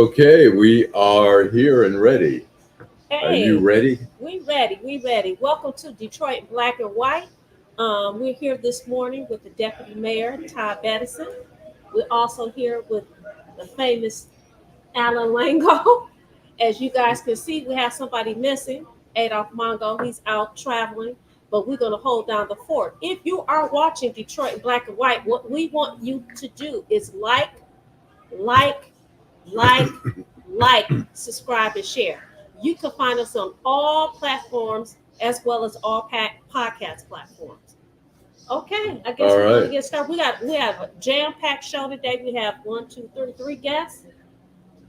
Okay, we are here and ready. Are you Hey, ready? we ready. We ready. Welcome to Detroit Black and White. We're here this morning with the Deputy Mayor, Todd Bettison. We're also here with the famous Allan Lengel. As you guys can see, we have somebody missing. Adolph Mongo, he's out traveling, but we're going to hold down the fort. If you are watching Detroit Black and White, what we want you to do is like, like, subscribe, and share. You can find us on all platforms as well as all podcast platforms. Okay, I guess All we're gonna right. get started. We have a jam-packed show today. We have one, two, three guests.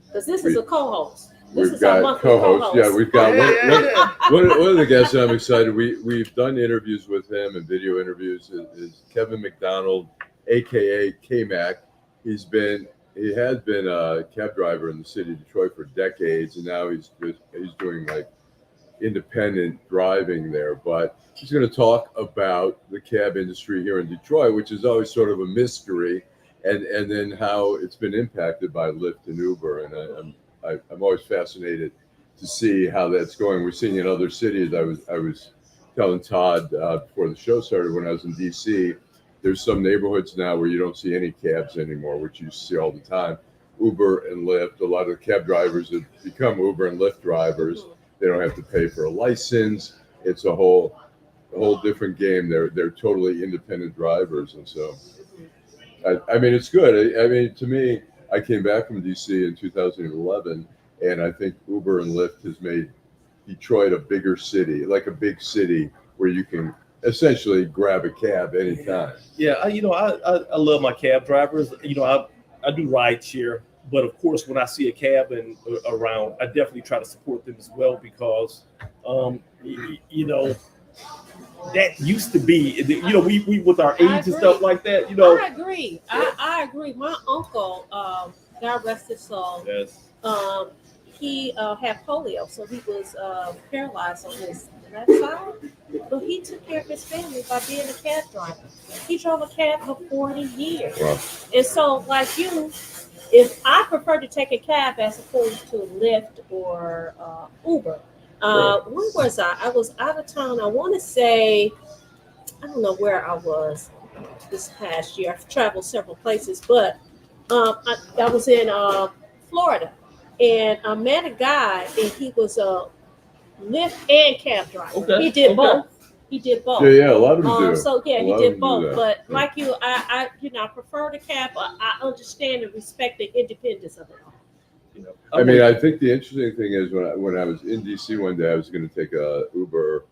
Because this is We, a co-host. This we've is our got monthly co-hosts. Yeah, co-host. we've got Yeah. one of the guests. I'm excited. We've done interviews with him and video interviews. Is Kevin McDonald, aka Kmack. He has been a cab driver in the city of Detroit for decades, and now he's doing like independent driving there. But he's going to talk about the cab industry here in Detroit, which is always sort of a mystery, and then how it's been impacted by Lyft and Uber. And I'm always fascinated to see how that's going. We're seeing in other cities. I was telling Todd before the show started when I was in D.C. There's some neighborhoods now where you don't see any cabs anymore, which you see all the time. Uber and Lyft. A lot of the cab drivers have become Uber and Lyft drivers. They don't have to pay for a license. It's a whole different game. They're totally independent drivers, and so I mean it's good. I mean to me, I came back from DC in 2011, and I think Uber and Lyft has made Detroit a bigger city, like a big city where you can essentially grab a cab anytime. Yeah, I love my cab drivers. I do ride share, but of course, when I see a cab and around, I definitely try to support them as well because, that used to be, we with our I age and agree. stuff like that. I agree. I agree. My uncle, God rest his soul, Yes. um, he had polio, so he was paralyzed on his left side. But he took care of his family by being a cab driver. He drove a cab for 40 years. Wow. And so, like you, if I prefer to take a cab as opposed to Lyft or Uber, where was I? I was out of town. I want to say, I don't know where I was this past year. I've traveled several places, but I was in Florida, and I met a guy, and he was a Lyft and cab driver. Okay. He did Okay. both. He did both. Yeah, a lot of them do. So yeah, A he lot of did them do both. that. But Yeah. like you, I prefer the cab. But I understand and respect the independence of it all. I mean, I think the interesting thing is when I was in DC one day, I was going to take a Uber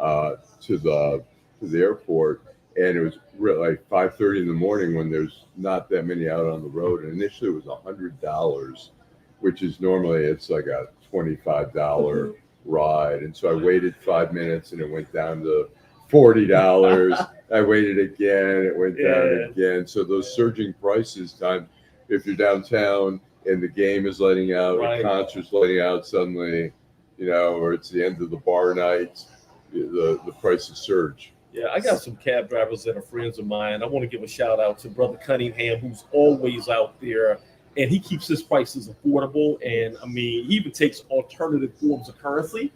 to the airport, and it was like 5:30 in the morning when there's not that many out on the road. And initially, it was $100, which is normally it's like a $25 ride. And so I waited 5 minutes, and it went down to $40. I waited again, it went down Yeah. again. So those surging prices, time if you're downtown and the game is letting out, Right. a concert's letting out suddenly, or it's the end of the bar night, the prices surge. Yeah, I got some cab drivers that are friends of mine. I want to give a shout out to Brother Cunningham, who's always out there, and he keeps his prices affordable. And I mean, he even takes alternative forms of currency.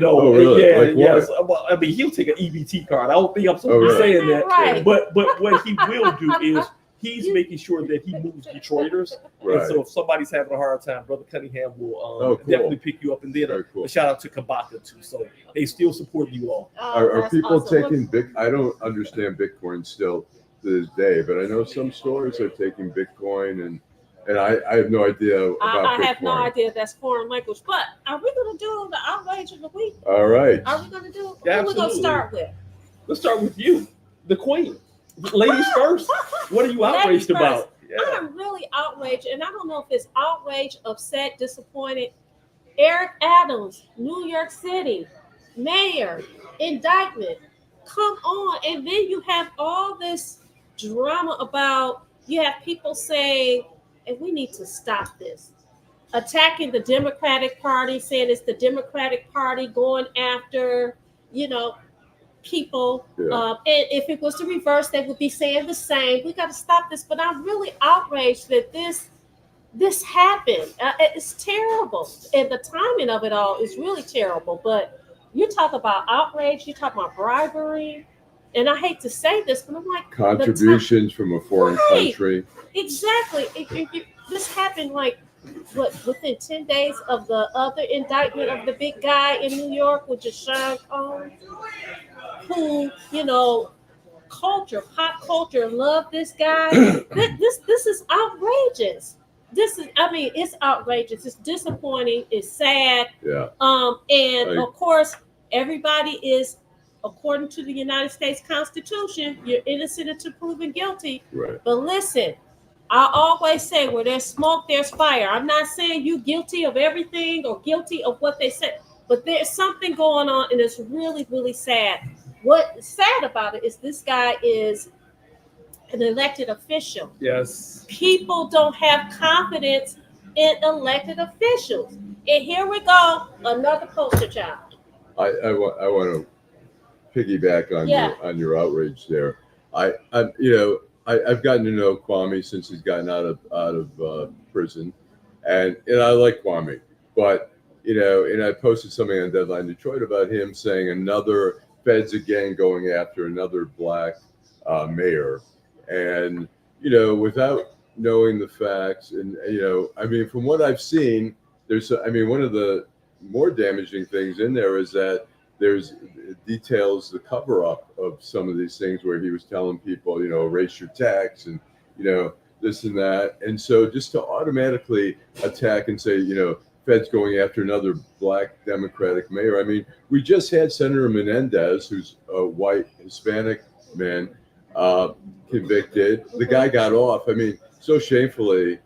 Oh, really? Yeah, Like yeah. what? So, well, I mean, he'll take an EBT card. I don't think I'm supposed Oh, to be really? saying that, Right. but what he will do is he's making sure that he moves Detroiters. Right. And so if somebody's having a hard time, Brother Cunningham will Oh, cool. definitely pick you up. And then Very cool. a shout out to Kabaka too. So they still support you all. Are That's people awesome. taking I don't understand Bitcoin still to this day, but I know some stores are taking Bitcoin, and I have no idea about I Bitcoin. have no idea. That's foreign language. But are we going to do the outrage of the week? All right. Are we going to do? Who Yeah, are we going to absolutely. start with? Let's start with you, the queen. Ladies first. What are you Ladies outraged first. about? Yeah. I'm really outraged, and I don't know if it's outraged, upset, disappointed. Eric Adams, New York City, mayor, indictment. Come on. And then you have all this drama about, you have people saying, and we need to stop this. Attacking the Democratic Party, saying it's the Democratic Party going after, people. Yeah. And if it was the reverse, they would be saying the same. We got to stop this. But I'm really outraged that this this happened. It's terrible, and the timing of it all is really terrible. But you talk about outrage, you talk about bribery, and I hate to say this, but I'm like Contributions from a foreign Right. country. exactly. This happened like what within 10 days of the other indictment of the big guy in New York, which is Sean Combs, who pop culture, love this guy. This is outrageous. It's outrageous. It's disappointing. It's sad. Yeah. And Right. of course, everybody is, according to the United States Constitution, you're innocent until proven guilty. Right. But listen, I always say where there's smoke, there's fire. I'm not saying you guilty of everything or guilty of what they said, but there's something going on, and it's really, really sad. What's sad about it is this guy is an elected official. Yes. People don't have confidence in elected officials. And here we go, another poster child. I want to piggyback on Yeah. your outrage there. I've gotten to know Kwame since he's gotten out of prison, and I like Kwame, but and I posted something on Deadline Detroit about him saying another feds again going after another black mayor, and without knowing the facts, and from what I've seen, one of the more damaging things in there is that there's details the cover up of some of these things where he was telling people, erase your tax and this and that, and so just to automatically attack and say, feds going after another black Democratic mayor. I mean, we just had Senator Menendez, who's a white Hispanic man, convicted. The guy got off. I mean, so shamefully,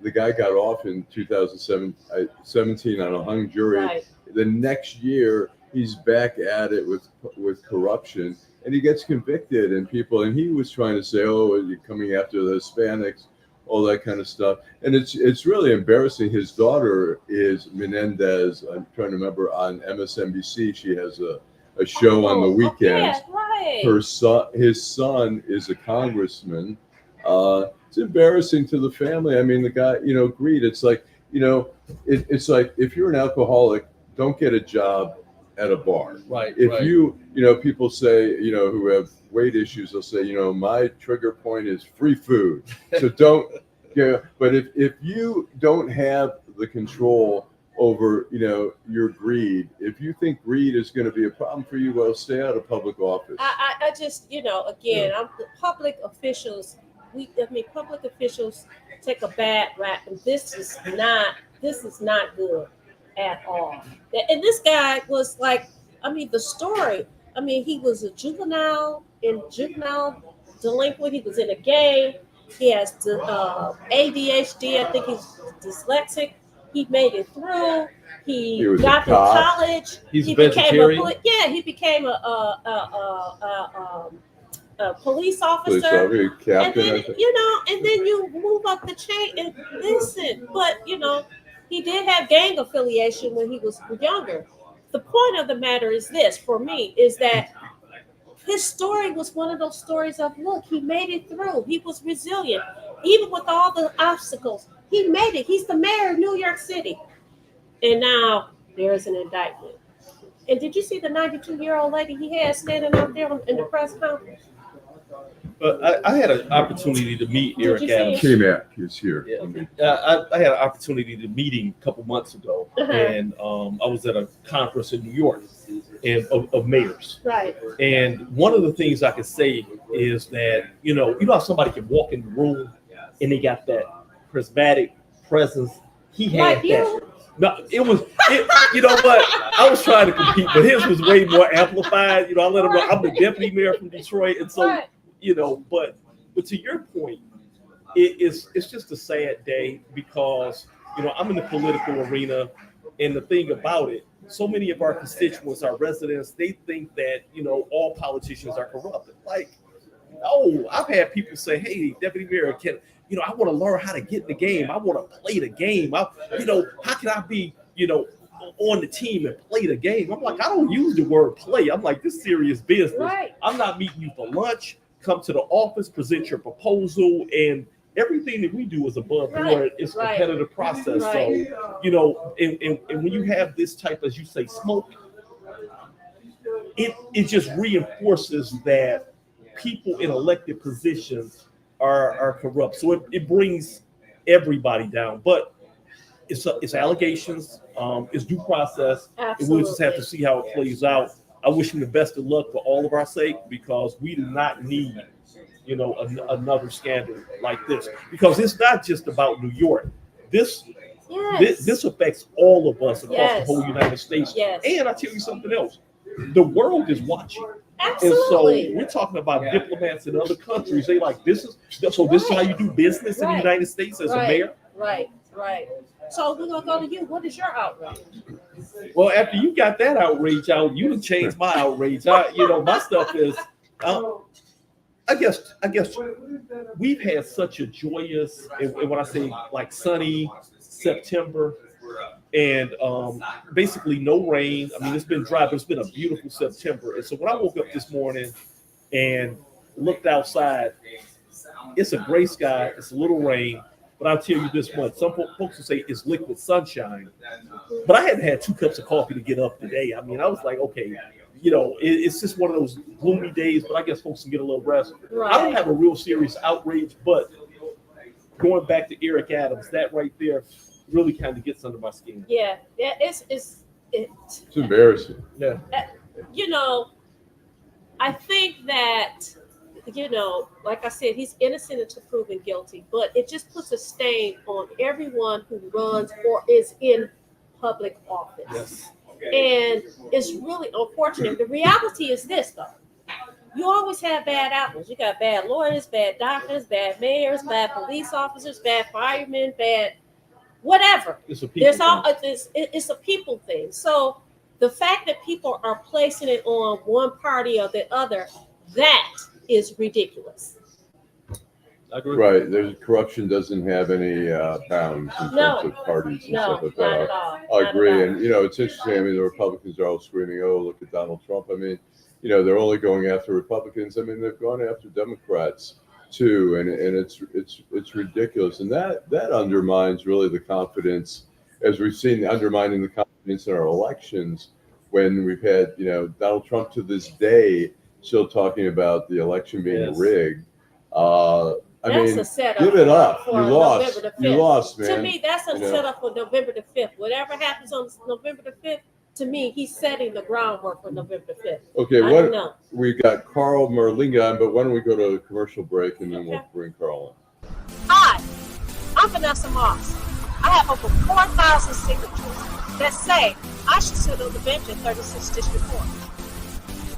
the guy got off in 2017 on a hung jury. Right. The next year, he's back at it with corruption, and he gets convicted. And he was trying to say, "Oh, you're coming after the Hispanics," all that kind of stuff. And it's really embarrassing. His daughter is Menendez. I'm trying to remember, on MSNBC. She has a show on the weekends. Yeah, right. His son is a congressman. It's embarrassing to the family. I mean, the guy, greed. It's like, it's like if you're an alcoholic, don't get a job at a bar. Right. If right. people say, who have weight issues, they'll say, my trigger point is free food. So don't, but if you don't have the control over, your greed, if you think greed is going to be a problem for you, well, stay out of public office. I just, again, public officials, public officials take a bad rap, and this is not good at all. And this guy was like, the story, he was a juvenile delinquent. He was in a gang. He has ADHD. I think he's dyslexic. He made it through. He got to college. He became he became a police officer. Captain, and then you move up the chain. And listen, but he did have gang affiliation when he was younger. The point of the matter is this, for me, is that his story was one of those stories of, look, he made it through. He was resilient. Even with all the obstacles, he made it. He's the mayor of New York City. And now there's an indictment. And did you see the 92-year-old lady he had standing out there in the press conference? But I had an opportunity to meet Eric Adams. Kmack is here. Yeah. I had an opportunity to meet him a couple months ago, and I was at a conference in New York and of mayors. Right. And one of the things I can say is that, how somebody can walk in the room and they got that charismatic presence. He had that. No, you know what? I was trying to compete, but his was way more amplified. I let him know I'm the deputy mayor from Detroit, and so but to your point, it's just a sad day because I'm in the political arena, and the thing about it, so many of our constituents, our residents, they think that all politicians are corrupted. Like, no, I've had people say, "Hey, deputy mayor, I want to learn how to get in the game. I want to play the game. How can I be, on the team and play the game?" I'm like, I don't use the word play. I'm like, this serious business. Right. I'm not meeting you for lunch. Come to the office, present your proposal, and everything that we do is above Right, board. It's a right, competitive process. right. So, you know, and when you have this type, as you say, smoke, it just reinforces that people in elected positions are corrupt. So it brings everybody down. But it's allegations, it's due process, and we'll just have to see how it plays out. I wish him the best of luck for all of our sake, because we do not need, you know, another scandal like this, because it's not just about New York. This affects all of us across the whole United States. Yes. And I tell you something else, the world is watching. Absolutely. And so we're talking about diplomats in other countries. They like, this is how you do business in the United States as a mayor. Right. So we're gonna go to you. What is your outrage? Well, after you got that outrage out, you done changed my outrage. My stuff is, I guess we've had such a joyous, and when I say like sunny September, and basically no rain. I mean, it's been dry, but it's been a beautiful September. And so when I woke up this morning and looked outside, it's a gray sky, it's a little rain. But I'll tell you this much, some folks will say it's liquid sunshine, but I hadn't had 2 cups of coffee to get up today. I mean, I was like, okay, you know, it's just one of those gloomy days, but I guess folks can get a little rest. Right. I don't have a real serious outrage, but going back to Eric Adams, that right there really kind of gets under my skin. Yeah, it's embarrassing. Yeah. You know, I think that, you know, like I said, he's innocent until proven guilty, but it just puts a stain on everyone who runs or is in public office. Yes. And it's really unfortunate. The reality is this, though. You always have bad apples. You got bad lawyers, bad doctors, bad mayors, bad police officers, bad firemen, bad whatever. It's a people thing. It's a people thing. So the fact that people are placing it on one party or the other, that is ridiculous. I agree. Right. There's corruption doesn't have any bounds in terms of parties and stuff like that. Not at all. I agree. And, you know, it's interesting. I mean, the Republicans are all screaming, oh, look at Donald Trump. I mean, you know, they're only going after Republicans. I mean, they've gone after Democrats too. And it's ridiculous. And that undermines really the confidence, as we've seen, undermining the confidence in our elections when we've had, you know, Donald Trump to this day still talking about the election being rigged. I mean, a setup. Give it up. For You lost. November the 5th. You lost, man. To me, that's a setup for November the 5th. Whatever happens on November the 5th, to me, he's setting the groundwork for November the 5th. Okay, we got Carl Marlinga on, but why don't we go to a commercial break and then we'll bring Carl in. Hi, I'm Vanessa Moss. I have over 4,000 signatures that say I should sit on the bench in 36th District Court.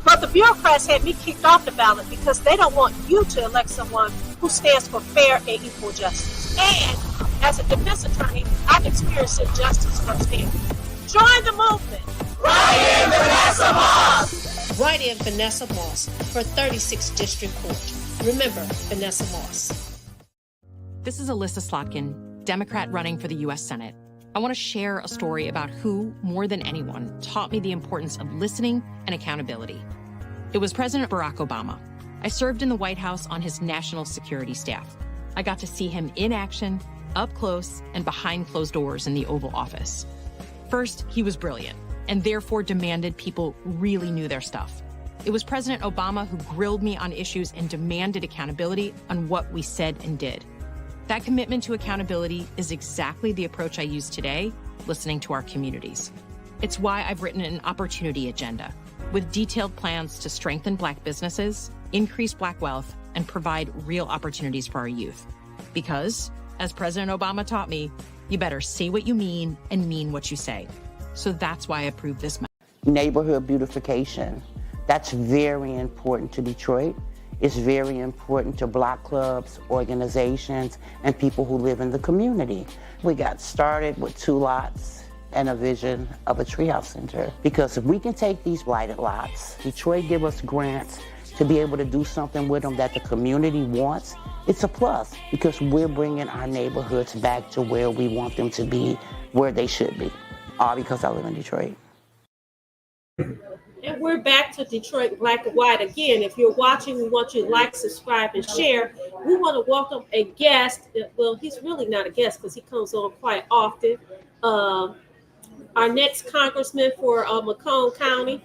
But the bureaucrats had me kicked off the ballot because they don't want you to elect someone who stands for fair and equal justice. And as a defense attorney, I've experienced injustice firsthand. Join the movement. Write in Vanessa Moss. Write in Vanessa Moss for 36th District Court. Remember, Vanessa Moss. This is Alyssa Slotkin, Democrat running for the U.S. Senate. I want to share a story about who, more than anyone, taught me the importance of listening and accountability. It was President Barack Obama. I served in the White House on his national security staff. I got to see him in action, up close, and behind closed doors in the Oval Office. First, he was brilliant, and therefore demanded people really knew their stuff. It was President Obama who grilled me on issues and demanded accountability on what we said and did. That commitment to accountability is exactly the approach I use today, listening to our communities. It's why I've written an opportunity agenda with detailed plans to strengthen Black businesses, increase Black wealth, and provide real opportunities for our youth. Because, as President Obama taught me, you better say what you mean and mean what you say. So that's why I approve this. Neighborhood beautification. That's very important to Detroit. It's very important to block clubs, organizations, and people who live in the community. We got started with 2 lots and a vision of a treehouse center. Because if we can take these blighted lots, Detroit give us grants to be able to do something with them that the community wants, it's a plus because we're bringing our neighborhoods back to where we want them to be, where they should be. All because I live in Detroit. And we're back to Detroit Black and White again. If you're watching, we want you to like, subscribe, and share. we want to welcome a guest. Well, he's really not a guest because he comes on quite often. Our next congressman for Macomb County,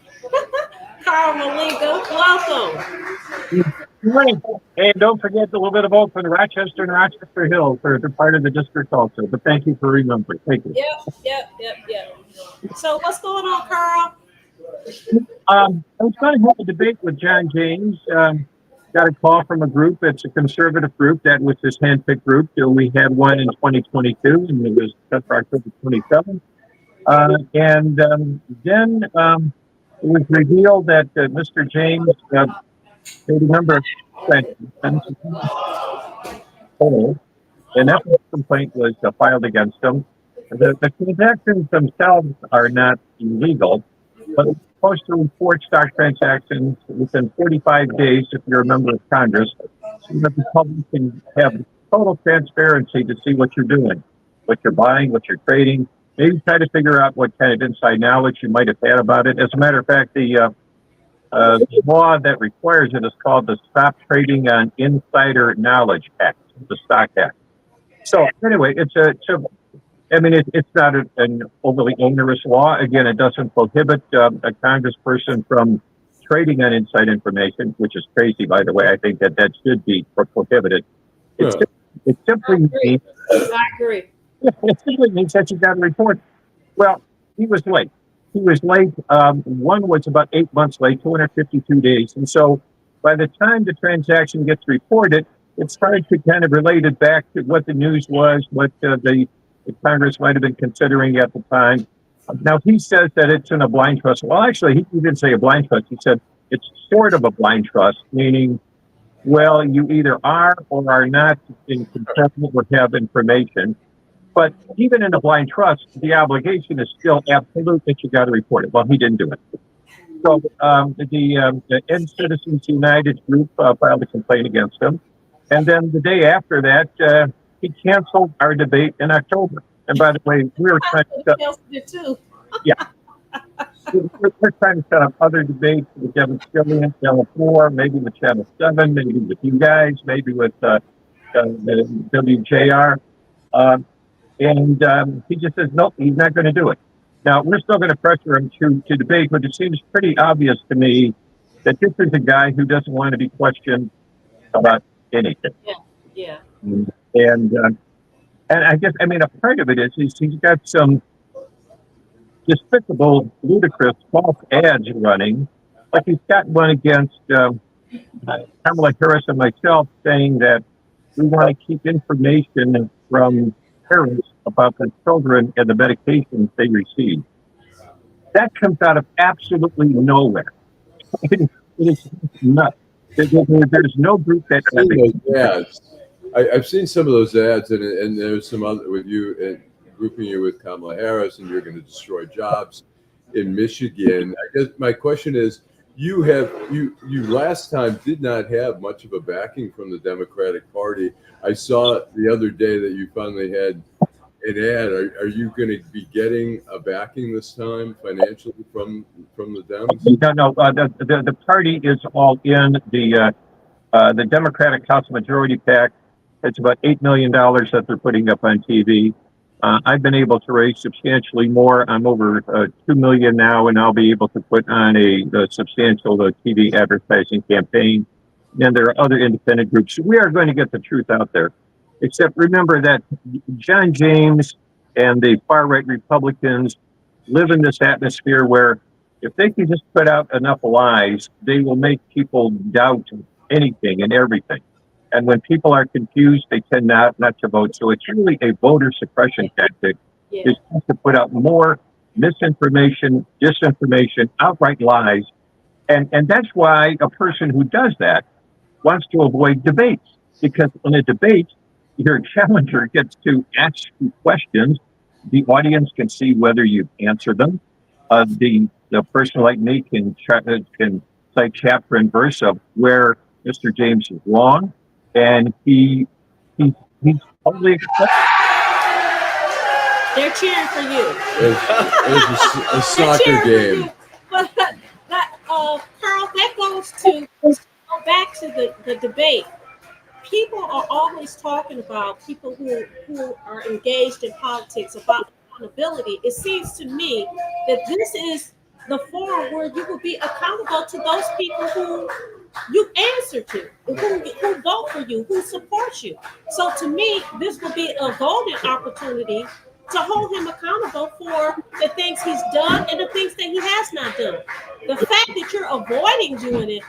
Carl Marlinga. Welcome. Great. And don't forget the little bit of Oakland, Rochester, and Rochester Hills for the part of the district also. But thank you for remembering. Thank you. Yep. So what's going on, Carl? I was going to have a debate with John James. Got a call from a group. It's a conservative group that was this handpicked group. So we had one in 2022, and it was set for October 27th. And then it was revealed that Mr. James made a number of an ethics complaint was filed against him. The transactions themselves are not illegal, but it's supposed to report stock transactions within 45 days if you're a member of Congress, so that the public can have total transparency to see what you're doing, what you're buying, what you're trading. Maybe try to figure out what kind of inside knowledge you might have had about it. As a matter of fact, the law that requires it is called the Stop Trading on Insider Knowledge Act, the Stock Act. So anyway, it's not an overly onerous law. Again, it doesn't prohibit a congressperson from trading on inside information, which is crazy, by the way. I think that should be prohibited. It simply means. I agree. It simply means that you got to report. Well, he was late. One was about 8 months late, 252 days. And so by the time the transaction gets reported, it's hard to kind of relate it back to what the news was, what the Congress might have been considering at the time. Now, he says that it's in a blind trust. Well, actually, he didn't say a blind trust. He said it's sort of a blind trust, meaning, well, you either are or are not in control or have information. But even in a blind trust, the obligation is still absolute that you got to report it. Well, he didn't do it. So the End Citizens United group filed a complaint against him. And then the day after that, he canceled our debate in October. And by the way, we were trying to we're trying to set up other debates with Devin Skillian, Channel 4, maybe with Channel 7, maybe with you guys, maybe with the WJR. And he just says, nope, he's not going to do it. Now, we're still going to pressure him to debate, but it seems pretty obvious to me that this is a guy who doesn't want to be questioned about anything. Yeah. And I guess, a part of it is he's got some despicable, ludicrous false ads running. Like he's got one against Kamala Harris and myself saying that we want to keep information from parents about their children and the medications they receive. That comes out of absolutely nowhere. It is nuts. There's no group that. I've seen some of those ads, and there's some other with you grouping you with Kamala Harris, and you're going to destroy jobs in Michigan. I guess my question is, you last time did not have much of a backing from the Democratic Party. I saw the other day that you finally had an ad. Are you going to be getting a backing this time financially from the Dems? No. The party is all in. The Democratic House Majority PAC. It's about $8 million that they're putting up on TV. I've been able to raise substantially more. I'm over $2 million now, and I'll be able to put on a substantial TV advertising campaign. And there are other independent groups. We are going to get the truth out there. Except remember that John James and the far-right Republicans live in this atmosphere where if they can just put out enough lies, they will make people doubt anything and everything. And when people are confused, they tend not to vote. So it's really a voter suppression tactic. Is to put out more misinformation, disinformation, outright lies. And that's why a person who does that wants to avoid debates. Because in a debate, your challenger gets to ask you questions. The audience can see whether you answer them. The person like me can cite chapter and verse of where Mr. James is wrong. And he's totally accepted. They're cheering for you. It's a soccer game. But Carl, that goes back to the debate. people are always talking about people who are engaged in politics about accountability. It seems to me that this is the forum where you will be accountable to those people who you answer to, who vote for you, who support you. So to me, this will be a golden opportunity to hold him accountable for the things he's done and the things that he has not done. The fact that you're avoiding doing it,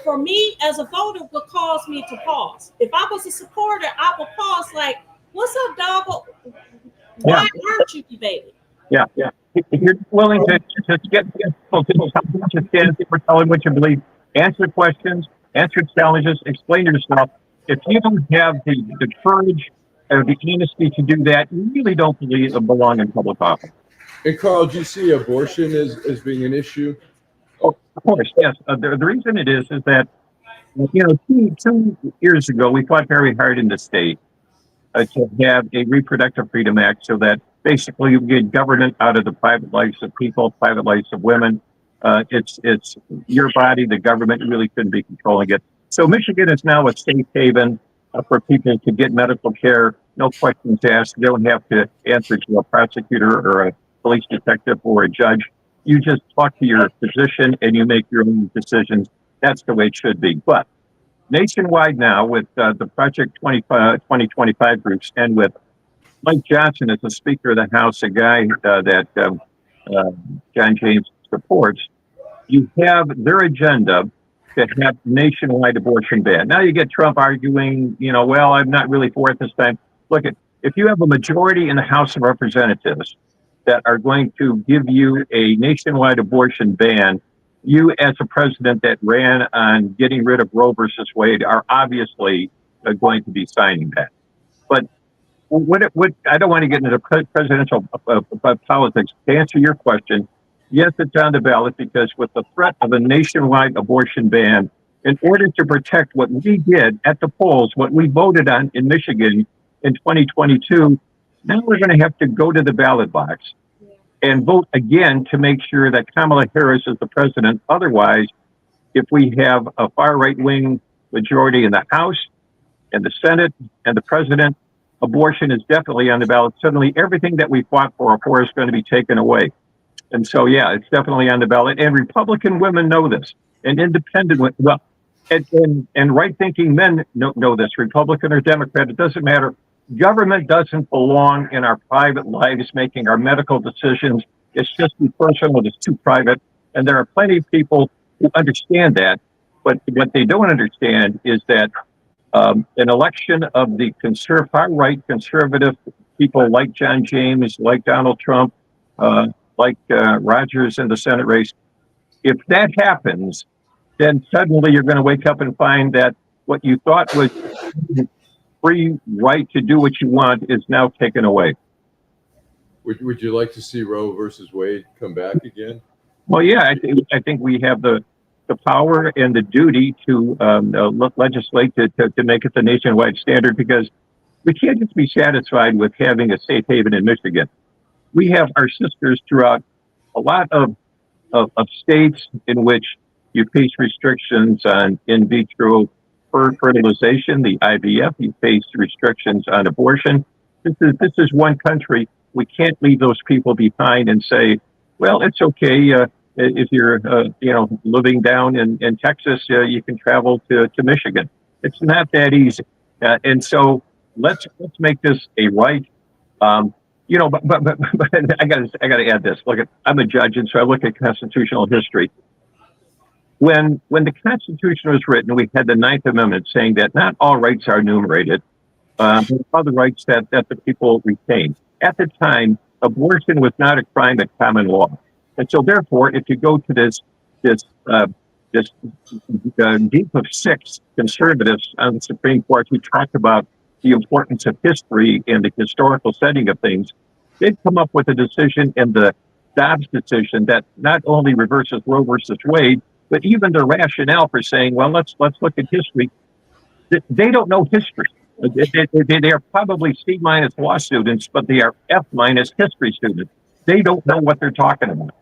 for me as a voter, would cause me to pause. If I was a supporter, I would pause like, what's up, dog? Why aren't you debating? Yeah. If you're willing to get people to stand for telling what you believe, answer questions, answer challenges, explain yourself. If you don't have the courage or the honesty to do that, you really don't belong in public office. And Carl, do you see abortion as being an issue? Oh, of course, yes. The reason it is that, 2 years ago, we fought very hard in the state to have a reproductive freedom act so that basically we get government out of the private lives of people, private lives of women. It's your body, the government really couldn't be controlling it. So Michigan is now a safe haven for people to get medical care, no questions asked. You don't have to answer to a prosecutor or a police detective or a judge. You just talk to your physician and you make your own decisions. That's the way it should be. But nationwide now, with the Project 2025 groups and with Mike Johnson as the Speaker of the House, a guy that John James supports, you have their agenda to have nationwide abortion ban. Now you get Trump arguing, well, I'm not really for it this time. Look, if you have a majority in the House of Representatives that are going to give you a nationwide abortion ban, you as a president that ran on getting rid of Roe versus Wade are obviously going to be signing that. But what I don't want to get into presidential politics. To answer your question, yes, it's on the ballot because with the threat of a nationwide abortion ban, in order to protect what we did at the polls, what we voted on in Michigan in 2022, now we're going to have to go to the ballot box and vote again to make sure that Kamala Harris is the president. Otherwise, if we have a far right-wing majority in the House and the Senate and the president, abortion is definitely on the ballot. Suddenly, everything that we fought for is going to be taken away. And so, yeah, it's definitely on the ballot. And Republican women know this, and independent women, well, and right-thinking men know this, Republican or Democrat, it doesn't matter. Government doesn't belong in our private lives, making our medical decisions. It's just too personal, it's too private. And there are plenty of people who understand that. But what they don't understand is that an election of the far-right conservative people like John James, like Donald Trump, like Rogers in the Senate race, if that happens, then suddenly you're going to wake up and find that what you thought was free right to do what you want is now taken away. Would you like to see Roe versus Wade come back again? Well, yeah, I think we have the power and the duty to legislate to make it the nationwide standard, because we can't just be satisfied with having a safe haven in Michigan. We have our sisters throughout a lot of states in which you face restrictions on in vitro fertilization, the IVF. You face restrictions on abortion. This is one country. We can't leave those people behind and say, well, it's okay. If you're living down in Texas, you can travel to Michigan. It's not that easy. And so let's make this a right. But I gotta add this. Look, I'm a judge, and so I look at constitutional history. When the Constitution was written, we had the Ninth Amendment saying that not all rights are enumerated, but other rights that the people retain. At the time, abortion was not a crime at common law, and so therefore, if you go to this group of 6 conservatives on the Supreme Court who talked about the importance of history and the historical setting of things, they've come up with a decision in the Dobbs decision that not only reverses Roe versus Wade, but even the rationale for saying, well, let's look at history. They don't know history. They are probably C- law students, but they are F- history students. They don't know what they're talking about.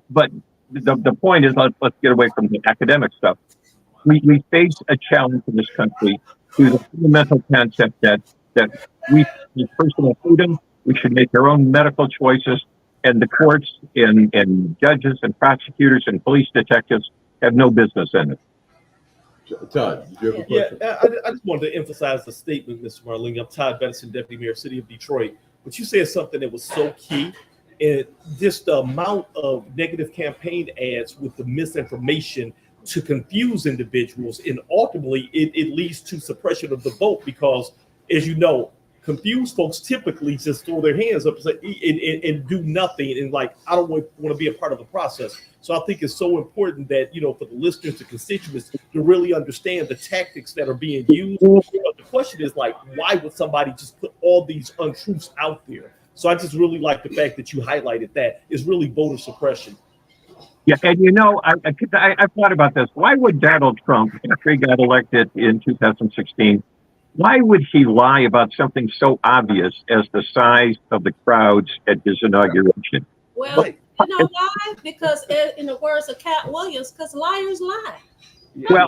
But the point is, let's get away from the academic stuff. We face a challenge in this country to the fundamental concept that we need personal freedom, we should make our own medical choices, and the courts and judges and prosecutors and police detectives have no business in it. Todd, did you have a Yeah, question? I just wanted to emphasize the statement, Mr. Marlinga. I'm Todd Bettison, Deputy Mayor, City of Detroit. But you said something that was so key, and just the amount of negative campaign ads with the misinformation to confuse individuals, and ultimately it leads to suppression of the vote because, as you know, confused folks typically just throw their hands up and say and do nothing, and like, I don't want to be a part of the process. So I think it's so important that, for the listeners, the constituents, to really understand the tactics that are being used. But the question is, like, why would somebody just put all these untruths out there? So I just really like the fact that you highlighted that is really voter suppression. Yeah, and I thought about this. Why would Donald Trump, after he got elected in 2016, why would he lie about something so obvious as the size of the crowds at his inauguration? Well, you know why? Because in the words of Cat Williams, because liars lie. Well,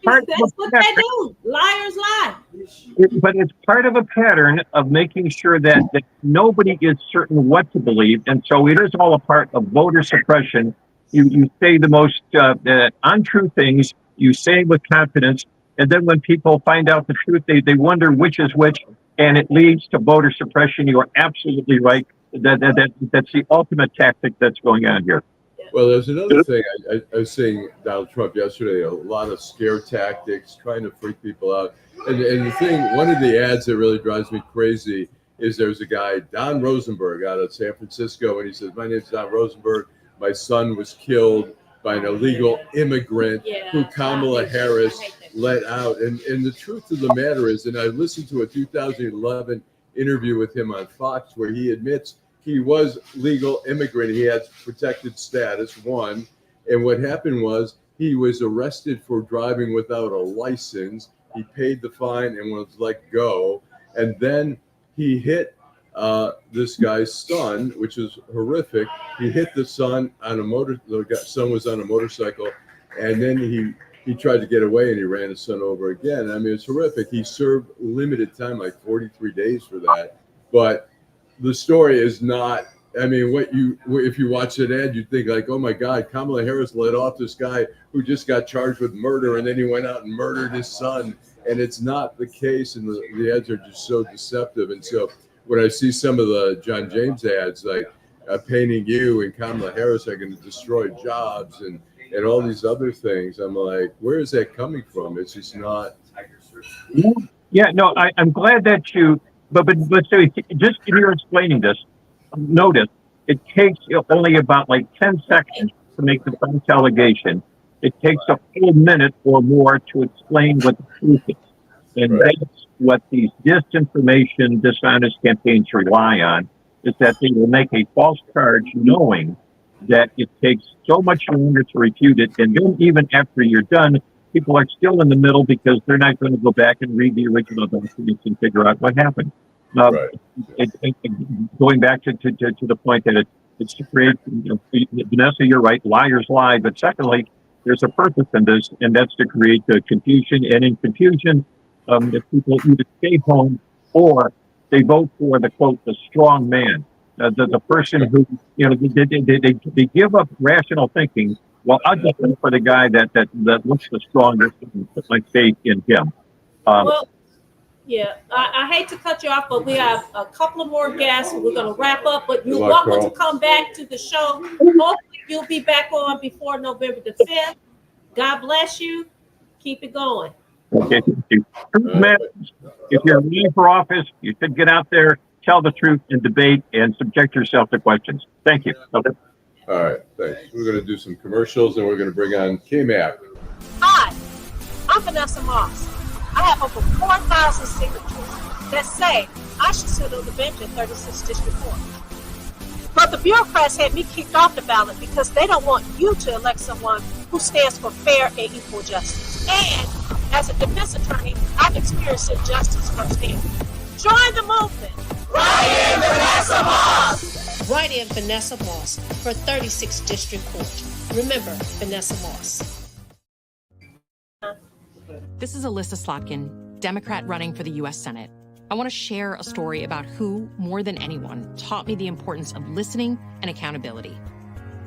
that's what they do. Liars lie. But it's part of a pattern of making sure that nobody is certain what to believe. And so it is all a part of voter suppression. You say the most untrue things, you say with confidence, and then when people find out the truth, they wonder which is which, and it leads to voter suppression. You are absolutely right. That's the ultimate tactic that's going on here. Well, there's another thing. I was saying Donald Trump yesterday, a lot of scare tactics, trying to freak people out. And the thing, one of the ads that really drives me crazy is there's a guy, Don Rosenberg, out of San Francisco, and he says, "My name's Don Rosenberg. My son was killed by an illegal immigrant who Kamala Harris let out." And the truth of the matter is, and I listened to a 2011 interview with him on Fox where he admits he was legal immigrant. He had protected status, one. And what happened was he was arrested for driving without a license. He paid the fine and was let go. And then he hit this guy's son, which is horrific. He hit the son on the son was on a motorcycle. And then he tried to get away and he ran his son over again. I mean, it's horrific. He served limited time, like 43 days for that. But the story is not, I mean, if you watch that ad, you think like, oh my God, Kamala Harris let off this guy who just got charged with murder and then he went out and murdered his son. And it's not the case. And the ads are just so deceptive. And so when I see some of the John James ads, like painting you and Kamala Harris are going to destroy jobs and all these other things, I'm like, where is that coming from? It's just not. Yeah, no, I'm glad that you, but so just in your explaining this, notice it takes only about like 10 seconds to make the false allegation. It takes a full minute or more to explain what the truth is. And that's what these disinformation, dishonest campaigns rely on, is that they will make a false charge knowing that it takes so much longer to refute it. And then even after you're done, people are still in the middle because they're not going to go back and read the original documents and figure out what happened. Going back to the point that it's to create, Vanessa, you're right, liars lie. But secondly, there's a purpose in this, and that's to create the confusion. And in confusion, the people either stay home or they vote for the quote, the strong man. The person who, they give up rational thinking. Well, I'll just vote for the guy that looks the strongest and put my faith in him. I hate to cut you off, but we have a couple of more guests. We're going to wrap up, but you're welcome to come back to the show. Hopefully you'll be back on before November the 5th. God bless you. Keep it going. Okay, thank you. If you're running for office, you should get out there, tell the truth, and debate, and subject yourself to questions. Thank you. Okay. All right, thanks. We're going to do some commercials, and we're going to bring on Kmack. Hi, I'm Vanessa Moss. I have over 4,000 signatures that say I should sit on the bench at 36th District Court. But the bureaucrats had me kicked off the ballot because they don't want you to elect someone who stands for fair and equal justice. And as a defense attorney, I've experienced injustice firsthand. Join the movement. Write in Vanessa Moss. Write in Vanessa Moss for 36th District Court. Remember, Vanessa Moss. This is Alyssa Slotkin, Democrat running for the U.S. Senate. I want to share a story about who, more than anyone, taught me the importance of listening and accountability.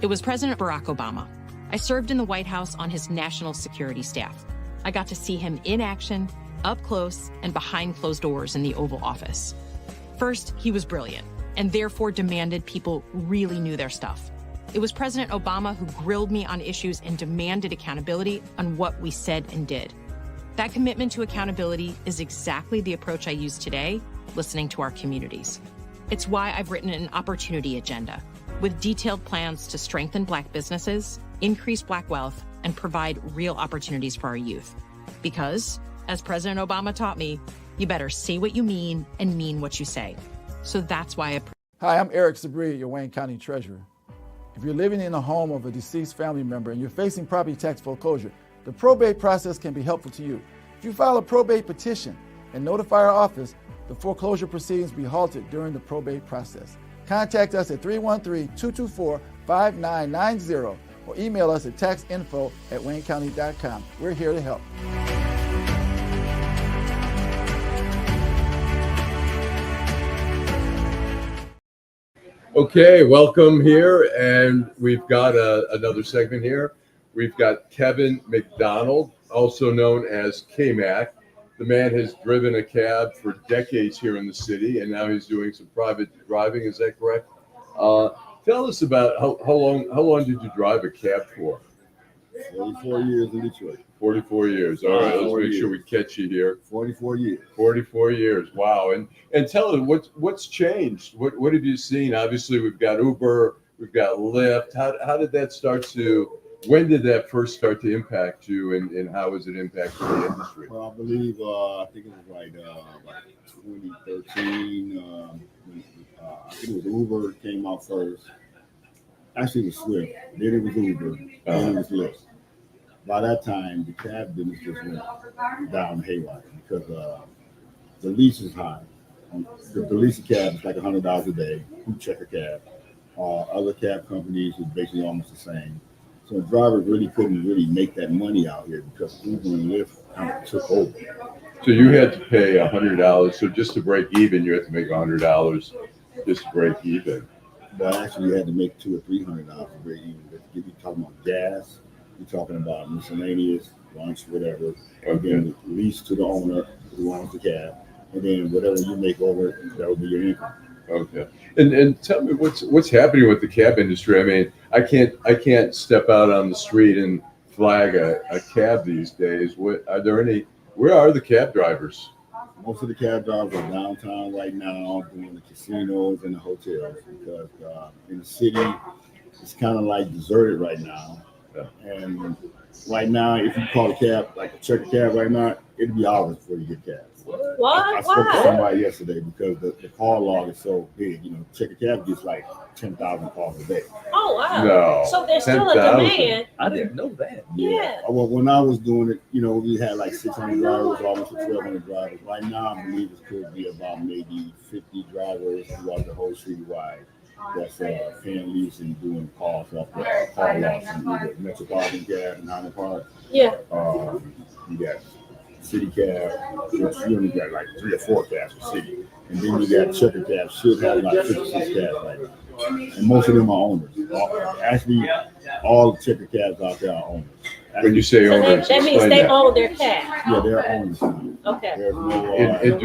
It was President Barack Obama. I served in the White House on his national security staff. I got to see him in action, up close, and behind closed doors in the Oval Office. First, he was brilliant, and therefore demanded people really knew their stuff. It was President Obama who grilled me on issues and demanded accountability on what we said and did. That commitment to accountability is exactly the approach I use today, listening to our communities. It's why I've written an opportunity agenda with detailed plans to strengthen Black businesses, increase Black wealth, and provide real opportunities for our youth. Because, as President Obama taught me, you better say what you mean and mean what you say. So that's why I... Hi, I'm Eric Sabri, your Wayne County Treasurer. If you're living in the home of a deceased family member and you're facing property tax foreclosure, the probate process can be helpful to you. If you file a probate petition and notify our office, the foreclosure proceedings will be halted during the probate process. Contact us at 313-224-5990 or email us at taxinfo@waynecounty.com. We're here to help. Okay, welcome here, and we've got another segment here. We've got Kevin McDonald, also known as Kmack. The man has driven a cab for decades here in the city, and now he's doing some private driving. Is that correct? Tell us about how long did you drive a cab for? 44 years in Detroit. 44 years. All right, let's make sure we catch you here. 44 years. 44 years. Wow. And tell us what's changed. What have you seen? Obviously, we've got Uber, we've got Lyft. How did that start to? When did that first start to impact you, and how has it impacted the industry? Well, I believe I think it was like 2013. I think it was Uber came out first. Actually, it was Swift. Then it was Uber. Then it was Lyft. By that time, the cab business just went down haywire because the lease is high. The lease of cab is like $100 a day. Who check a cab? Other cab companies is basically almost the same. So the drivers really couldn't make that money out here because Uber and Lyft kind of took over. So you had to pay $100. So just to break even, you had to make $100 just to break even. But actually, you had to make $200 or $300 to break even. You're talking about gas. You're talking about miscellaneous, lunch, whatever. And then lease to the owner who owns the cab. And then whatever you make over, that will be your income. Okay. And tell me what's happening with the cab industry. I mean, I can't step out on the street and flag a cab these days. Where are the cab drivers? Most of the cab drivers are downtown right now doing the casinos and the hotels because in the city, it's kind of like deserted right now. Yeah. And right now, if you call a cab, like a check a cab right now, it'd be hours before you get cabs. What? I spoke to somebody yesterday because the call log is so big. You know, check a cab gets like 10,000 calls a day. Oh, wow. No. So there's still a 10,000. demand. I didn't know that. Yeah. Well, when I was doing it, you know, we had like 600 drivers, almost 1,200 drivers. Right now, I believe it could be about maybe 50 drivers throughout the whole citywide. That's paying lease and doing calls off the call logs and either Metropolitan Cab and Highland Park. Yeah. You got City Cab, which you only got like 3 or 4 cabs for City. And then you got Checker Cab, should have like 56 cabs right now. And most of them are owners. Actually, all the Checker Cabs out there are owners. When you say So owners, that means they own their cab. Yeah, they're owners. Okay. There's no, and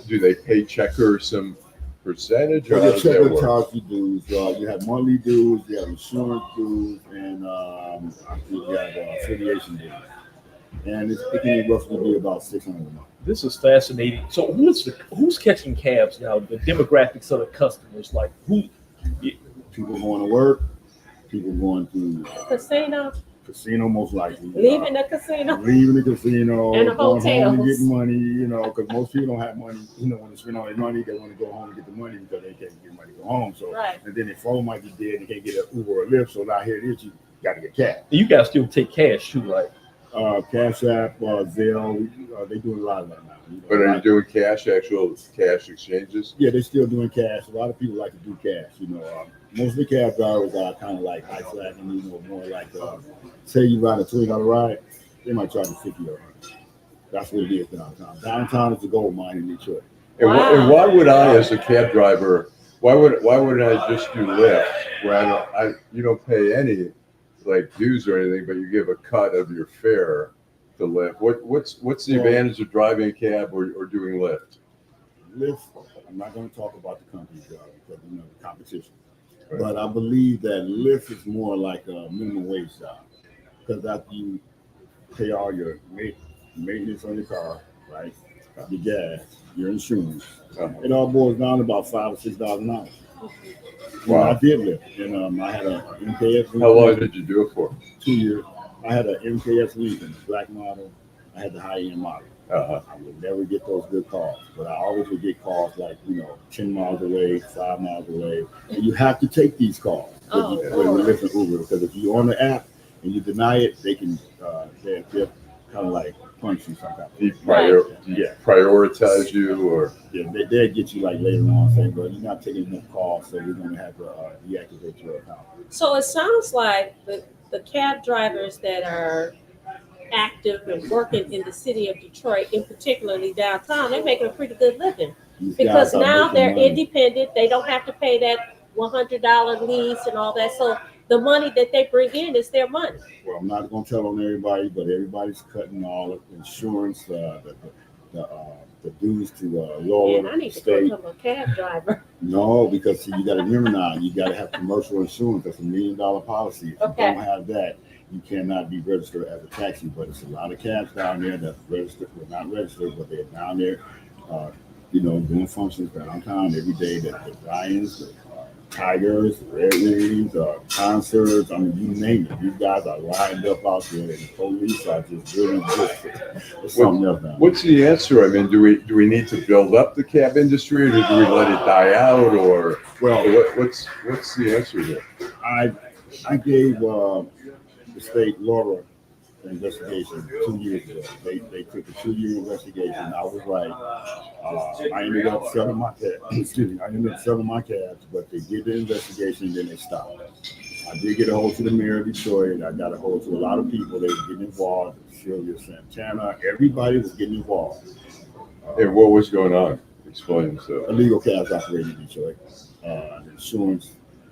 do they pay Checker some percentage, or well, how the does that Checker work? charge you dues. You have monthly dues, you have insurance dues, and I think you have affiliation dues. And it can roughly be about $600 a month. This is fascinating. So who's catching cabs now? The demographics of the customers, like who? People going to work, people going to casino most likely. Leaving the casino. Leaving the casino. And the going home and hotels. getting money, you know, because most people don't have money, you know, when they spend all their money, they want to go home and get the money because they can't get money to go home. So, Right. And then their phone might be dead and they can't get an Uber or a Lyft. So now here it is, you got to get cash. You guys still take cash too, right? Cash App, Zelle, they doing a lot of that now. You know, But are you doing actual cash exchanges? Yeah, they're still doing cash. A lot of people like to do cash. You know, most of the cab drivers are kind of like high-flat and, you know, more like, say you ride a $20 ride, they might charge you $50 or $100. That's what it is downtown. Downtown is the gold mine in Detroit. And, Wow. and why would I, as a cab driver, why wouldn't I just do Lyft, where you don't pay any like dues or anything, but you give a cut of your fare to Lyft? What's the advantage of driving a cab or doing Lyft? Lyft, I'm not going to talk about the company job because the competition, but I believe that Lyft is more like a minimum wage job because after you pay all your maintenance on your car, right? Your gas, your insurance. It all boils down to about $5,000 or $6,000. Wow. I did Lyft, and I had a MKS. How long did you do it for? 2 years. I had an MKS Lincoln, black model. I had the high-end model. I would never get those good calls, but I always would get calls like 10 miles away, 5 miles away, and you have to take these calls when you listen to Uber because if you're on the app and you deny it, they can they're kind of like punch you sometimes. Prioritize you, or they'll get you like later on saying, "But you're not taking enough calls, so we're going to have to deactivate your account." So it sounds like the cab drivers that are active and working in the city of Detroit, in particularly downtown, they're making a pretty good living because now they're independent. They don't have to pay that $100 lease and all that. So the money that they bring in is their money. Well, I'm not going to tell on everybody, but everybody's cutting all of insurance, the dues to lower. And I need to become a cab driver. No, because see, you got to remember now, you got to have commercial insurance. That's $1 million policy. If you don't have that, you cannot be registered as a taxi. But it's a lot of cabs down there that's registered, well, not registered, but they're down there, doing functions downtown every day. The Giants, the Tigers, the Red Wings, concerts. I mean, you name it. These guys are lined up out there, and the police are just really good for something else now. What's the answer? I mean, do we need to build up the cab industry, or do we let it die out, or what's the answer there? I gave the state Laura an investigation 2 years ago. They took a 2-year investigation. I was right. I ended up selling my cabs. I ended up selling my cabs, but they did the investigation and then they stopped. I did get a hold to the mayor of Detroit. I got a hold to a lot of people. They were getting involved. Sylvia Santana. Everybody was getting involved. And what was going on? Explain. So illegal cabs operating in Detroit. The insurance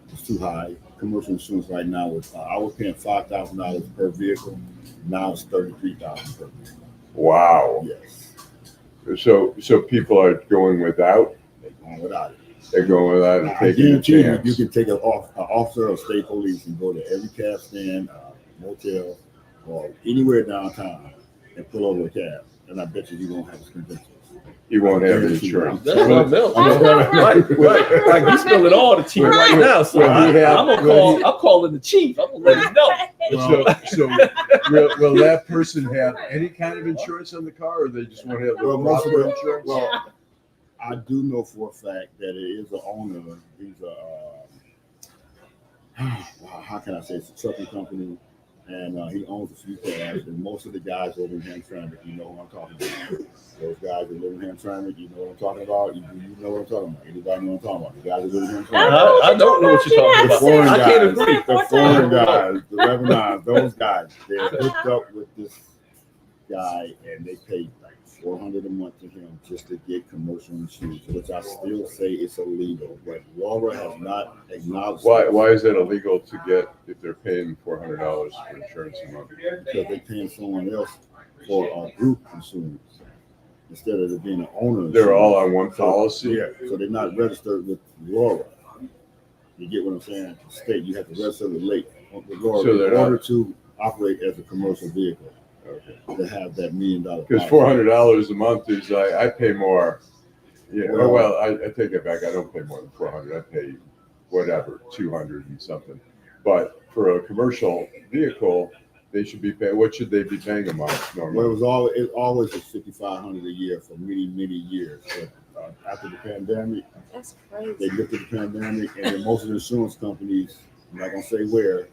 was too high. Commercial insurance right now I was paying $5,000 per vehicle. Now it's $33,000 per vehicle. Wow. Yes. So people are going without. They're going without it. They're going without it. I guarantee you can take an officer of state police and go to every cab stand, motel, or anywhere downtown and pull over a cab, and I bet you won't have his credentials. You won't have the insurance. That's what Like he's spilling all the tea right now. So I'm calling the chief. I'm gonna let him know. So will that person have any kind of insurance on the car, or they just won't have the proper insurance? Well, I do know for a fact that it is the owner. He's how can I say? It's a trucking company. And he owns a few cabs, and most of the guys over in Hamtramck, you know what I'm talking about. Those guys that live in Hamtramck, you know what I'm talking about. You know what I'm talking about. Anybody know what I'm talking about? The guys that live in Hamtramck. I don't know what you're talking about. Foreign I guys, can't agree. the foreign guys, the Lebanons, those guys, they're hooked up with this guy, and they pay like $400 a month to him just to get commercial insurance, which I still say it's illegal. But Laura has not acknowledged. Why is it illegal to get if they're paying $400 for insurance a month? Because they're paying someone else for a group insurance instead of it being an owner. They're all on one policy. Yeah, so they're not registered with Laura. You get what I'm saying? The state, you have to register with Laura in order to operate as a commercial vehicle. Okay. To have that $1 million. Because $400 a month is I pay more. Yeah. Well, I take it back. I don't pay more than $400. I pay whatever, $200 and something. But for a commercial vehicle, they should be paying. What should they be paying a month normally? Well, it always was $5,500 a year for many years. But after the pandemic, that's crazy. They looked at the pandemic, and then most of the insurance companies, I'm not gonna say where.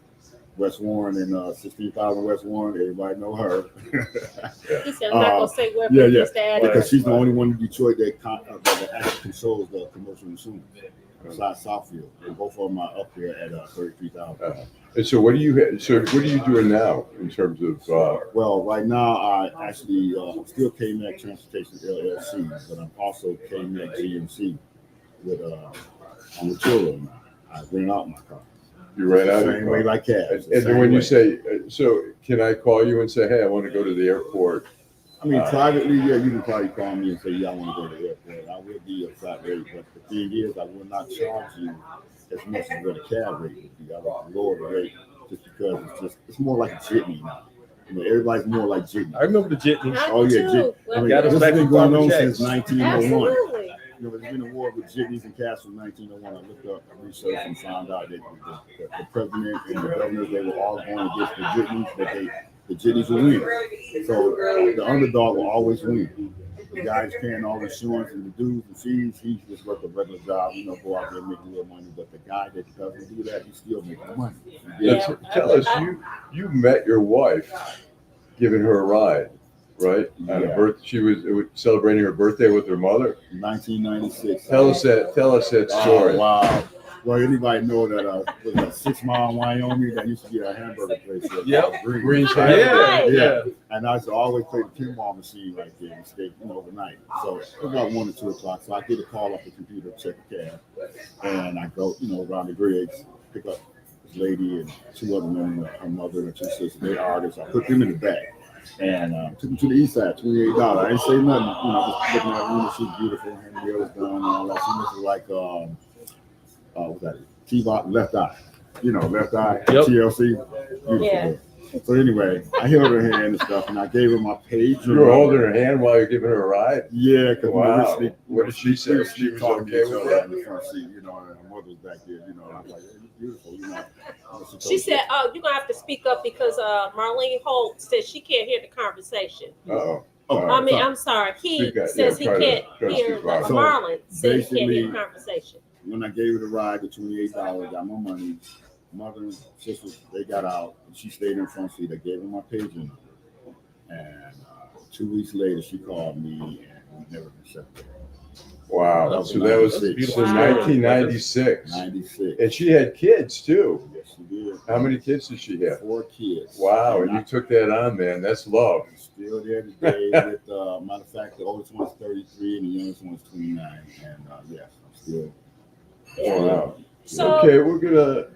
West Warren and 16,000 West Warren, everybody know her. He said, I'm not going to say where, because she's the only one in Detroit that actually controls the commercial insurance. beside Southfield, and both of them are up there at 33,000. And so what do you doing now in terms of? Well, right now I actually I'm still Kmack Transportation LLC, but I'm also Kmack GMC with I'm with children. I rent out my car. You ran out same way like cabs. And then when you say, so can I call you and say, hey, I want to go to the airport? I mean, privately, yeah, you can probably call me and say, yeah, I want to go to the airport. I will be a flat rate, but the thing is, I will not charge you as much as what a cab rate would be. I will lower the rate just because it's more like a jitney now. You know, everybody's more like jitney. I remember the jitney. Oh yeah, jitney. I mean, Got us this back has been to going on Farmer since Jacks. 1901. Absolutely. You know, there's been a war with jitneys and cabs from 1901. I looked up, I researched, and found out that the president and the governors, they were all going against the jitneys, but the jitneys will win. So the underdog will always win. The guy's paying all the insurance and the dues and fees, he just work a regular job, you know, go out there and make a little money. But the guy that doesn't do that, he's still making money. Yeah. Tell us, you met your wife giving her a ride, right? On a birth, she was celebrating her birthday with her mother. 1996. Tell us that story. Oh, wow. Well, anybody know that was a 6 Mile, Wyoming, that used to be a hamburger place. Yep. Green Yeah. And I used to always play the pinball machine right there and stay, overnight. So it was about 1 or 2 o'clock. So I get a call off the computer, check a cab, and I go, around the Griggs, pick up this lady and 2 other women, her mother and 2 sisters. They artists. I put them in the bag and took them to the east side, $28. I didn't say nothing, just looking at her. She's beautiful, her nail was done and all that. She looks like what's that? T-Bot, Left Eye. Left Eye, Yep. TLC. Beautiful. Yeah. So anyway, I held her hand and stuff, and I gave her my page. You were holding her hand while you're giving her a ride? Yeah, because wow. What did she say? She was okay with that in the front seat, and her mother was back there, I was like, it's beautiful, She said, "Oh, you're gonna have to speak up because Marlene Holt says she can't hear the conversation." Uh-oh. I mean, I'm sorry. He says he can't hear. Marlon said he can't hear the conversation. When I gave her the ride, the $28, got my money. Mother and sisters, they got out, and she stayed in the front seat. I gave her my paging number, and 2 weeks later, she called me, and we never been separated. Wow! So that was 1996. 96. And she had kids too. Yes, she did. How many kids did she have? 4 kids. Wow! And you took that on, man. That's love. I'm still there today. With matter of fact, the oldest one's 33, and the youngest one's 29. And yes, I'm still. Yeah. Wow. So, okay,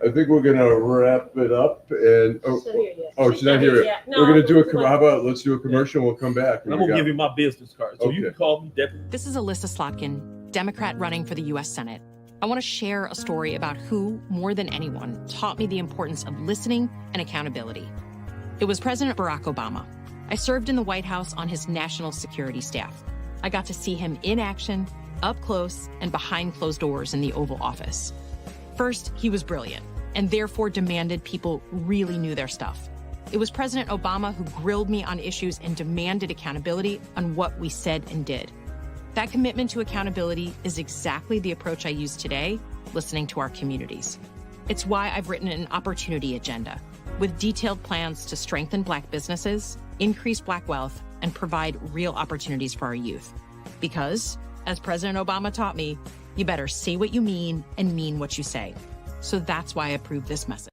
I think we're gonna wrap it up. And she's not here yet. No, we're gonna do how about let's do a commercial and we'll come back. I'm gonna give you my business card, so you can call me Deputy. This is Alyssa Slotkin, Democrat running for the U.S. Senate. I want to share a story about who, more than anyone, taught me the importance of listening and accountability. It was President Barack Obama. I served in the White House on his national security staff. I got to see him in action, up close, and behind closed doors in the Oval Office. First, he was brilliant, and therefore demanded people really knew their stuff. It was President Obama who grilled me on issues and demanded accountability on what we said and did. That commitment to accountability is exactly the approach I use today, listening to our communities. It's why I've written an opportunity agenda with detailed plans to strengthen Black businesses, increase Black wealth, and provide real opportunities for our youth. Because, as President Obama taught me, you better say what you mean and mean what you say. So that's why I approve this message.